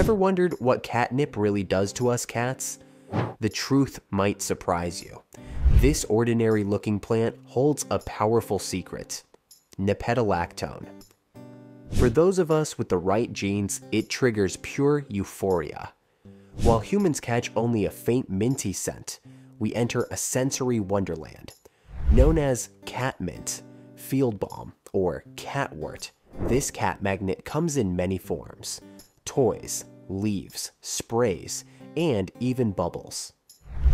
Ever wondered what catnip really does to us cats? The truth might surprise you. This ordinary looking plant holds a powerful secret: nepetalactone. For those of us with the right genes, it triggers pure euphoria. While humans catch only a faint minty scent, we enter a sensory wonderland. Known as cat mint, field balm, or catwort, this cat magnet comes in many forms: toys, leaves, sprays, and even bubbles.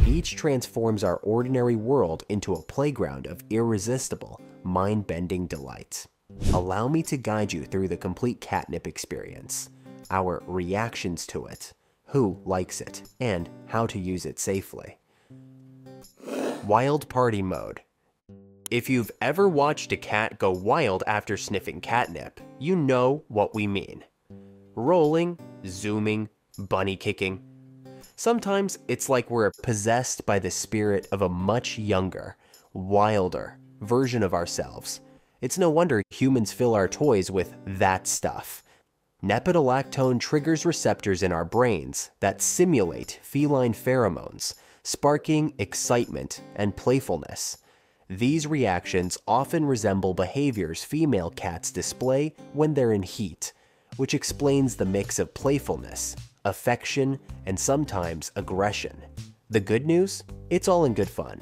Each transforms our ordinary world into a playground of irresistible, mind-bending delight. Allow me to guide you through the complete catnip experience, our reactions to it, who likes it, and how to use it safely. Wild party mode. If you've ever watched a cat go wild after sniffing catnip, you know what we mean. Rolling, zooming, bunny kicking. Sometimes it's like we're possessed by the spirit of a much younger, wilder version of ourselves. It's no wonder humans fill our toys with that stuff. Nepetalactone triggers receptors in our brains that simulate feline pheromones, sparking excitement and playfulness. These reactions often resemble behaviors female cats display when they're in heat, which explains the mix of playfulness, affection, and sometimes aggression. The good news? It's all in good fun.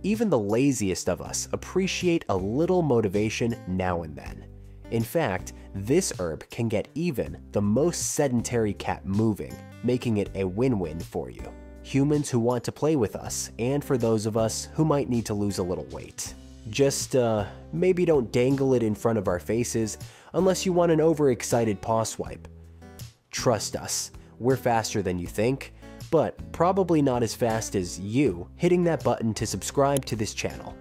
Even the laziest of us appreciate a little motivation now and then. In fact, this herb can get even the most sedentary cat moving, making it a win-win for you, humans who want to play with us, and for those of us who might need to lose a little weight. Just, maybe don't dangle it in front of our faces unless you want an overexcited paw swipe. Trust us, we're faster than you think, but probably not as fast as you hitting that button to subscribe to this channel.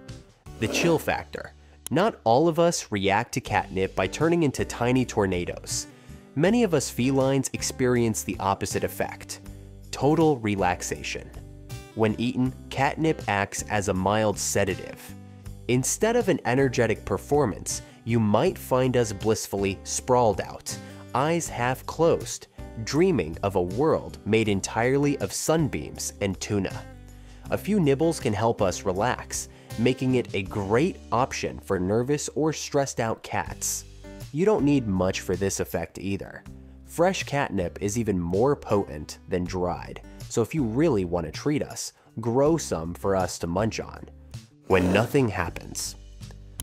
The chill factor. Not all of us react to catnip by turning into tiny tornadoes. Many of us felines experience the opposite effect: total relaxation. When eaten, catnip acts as a mild sedative. Instead of an energetic performance, you might find us blissfully sprawled out, eyes half closed, dreaming of a world made entirely of sunbeams and tuna. A few nibbles can help us relax, making it a great option for nervous or stressed out cats. You don't need much for this effect either. Fresh catnip is even more potent than dried, so if you really want to treat us, grow some for us to munch on. When nothing happens.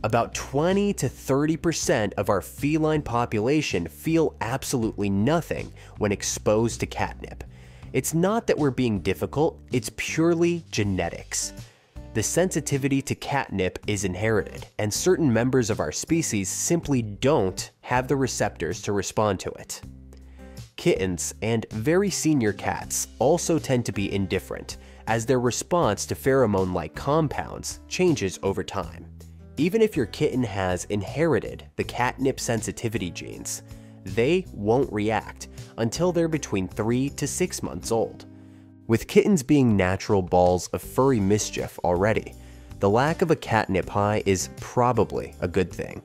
About 20 to 30% of our feline population feel absolutely nothing when exposed to catnip. It's not that we're being difficult, it's purely genetics. The sensitivity to catnip is inherited, and certain members of our species simply don't have the receptors to respond to it. Kittens and very senior cats also tend to be indifferent, as their response to pheromone-like compounds changes over time. Even if your kitten has inherited the catnip sensitivity genes, they won't react until they're between 3 to 6 months old. With kittens being natural balls of furry mischief already, the lack of a catnip high is probably a good thing.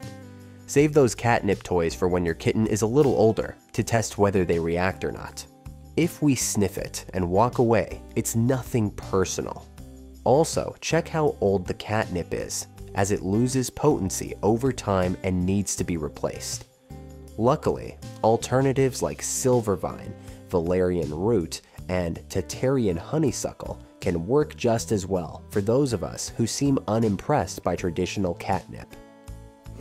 Save those catnip toys for when your kitten is a little older to test whether they react or not. If we sniff it and walk away, it's nothing personal. Also, check how old the catnip is, as it loses potency over time and needs to be replaced. Luckily, alternatives like silvervine, valerian root, and Tatarian honeysuckle can work just as well for those of us who seem unimpressed by traditional catnip.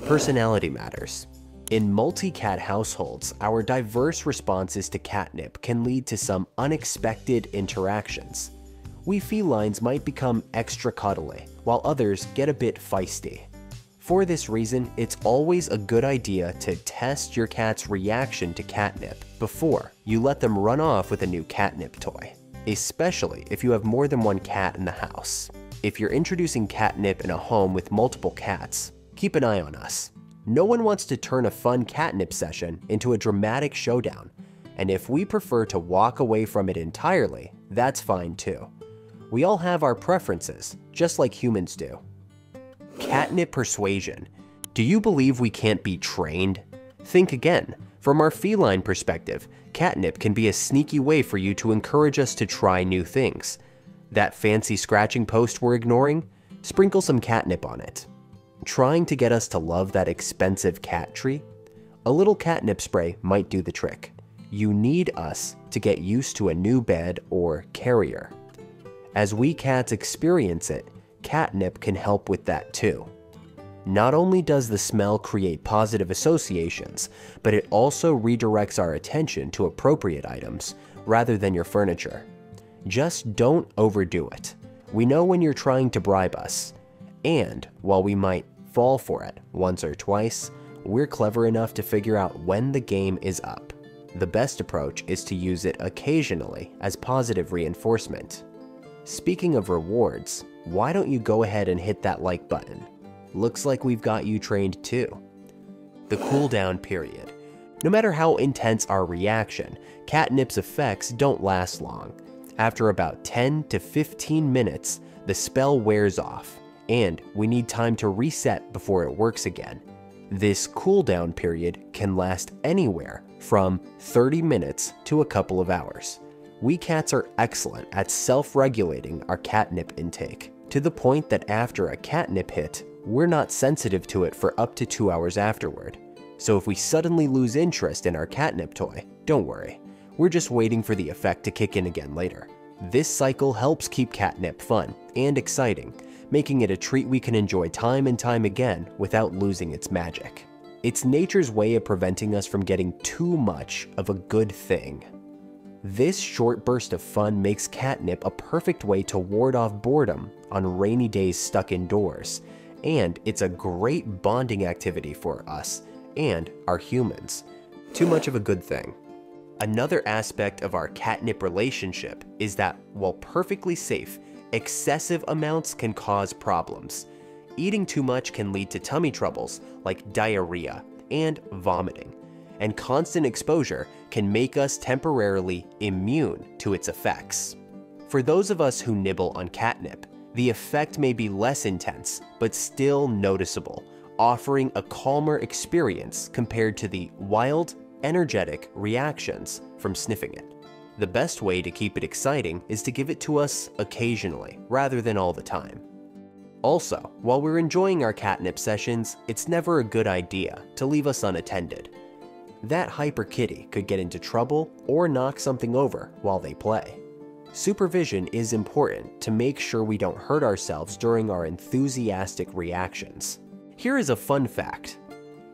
Personality matters. In multi-cat households, our diverse responses to catnip can lead to some unexpected interactions. We felines might become extra cuddly, while others get a bit feisty. For this reason, it's always a good idea to test your cat's reaction to catnip before you let them run off with a new catnip toy, especially if you have more than one cat in the house. If you're introducing catnip in a home with multiple cats, keep an eye on us. No one wants to turn a fun catnip session into a dramatic showdown, and if we prefer to walk away from it entirely, that's fine too. We all have our preferences, just like humans do. Catnip Persuasion. Do you believe we can't be trained? Think again. From our feline perspective, catnip can be a sneaky way for you to encourage us to try new things. That fancy scratching post we're ignoring? Sprinkle some catnip on it. Trying to get us to love that expensive cat tree? A little catnip spray might do the trick. You need us to get used to a new bed or carrier. As we cats experience it, catnip can help with that too. Not only does the smell create positive associations, but it also redirects our attention to appropriate items rather than your furniture. Just don't overdo it. We know when you're trying to bribe us. And while we might fall for it once or twice, we're clever enough to figure out when the game is up. The best approach is to use it occasionally as positive reinforcement. Speaking of rewards, why don't you go ahead and hit that like button? Looks like we've got you trained too. The cooldown period. No matter how intense our reaction, catnip's effects don't last long. After about 10 to 15 minutes, the spell wears off, and we need time to reset before it works again. This cooldown period can last anywhere from 30 minutes to a couple of hours. We cats are excellent at self-regulating our catnip intake, to the point that after a catnip hit, we're not sensitive to it for up to 2 hours afterward. So if we suddenly lose interest in our catnip toy, don't worry. We're just waiting for the effect to kick in again later. This cycle helps keep catnip fun and exciting, making it a treat we can enjoy time and time again without losing its magic. It's nature's way of preventing us from getting too much of a good thing. This short burst of fun makes catnip a perfect way to ward off boredom on rainy days stuck indoors, and it's a great bonding activity for us and our humans. Too much of a good thing. Another aspect of our catnip relationship is that, while perfectly safe, excessive amounts can cause problems. Eating too much can lead to tummy troubles like diarrhea and vomiting, and constant exposure can make us temporarily immune to its effects. For those of us who nibble on catnip, the effect may be less intense, but still noticeable, offering a calmer experience compared to the wild, energetic reactions from sniffing it. The best way to keep it exciting is to give it to us occasionally, rather than all the time. Also, while we're enjoying our catnip sessions, it's never a good idea to leave us unattended. That hyper kitty could get into trouble or knock something over while they play. Supervision is important to make sure we don't hurt ourselves during our enthusiastic reactions. Here is a fun fact.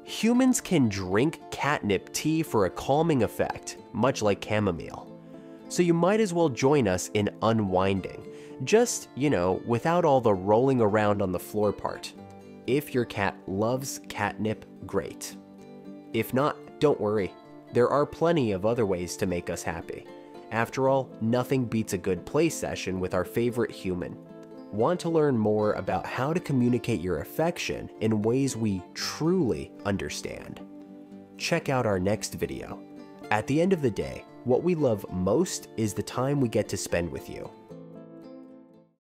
Humans can drink catnip tea for a calming effect, much like chamomile. So you might as well join us in unwinding, just, without all the rolling around on the floor part. If your cat loves catnip, great. If not, don't worry. There are plenty of other ways to make us happy. After all, nothing beats a good play session with our favorite human. Want to learn more about how to communicate your affection in ways we truly understand? Check out our next video. At the end of the day, what we love most is the time we get to spend with you.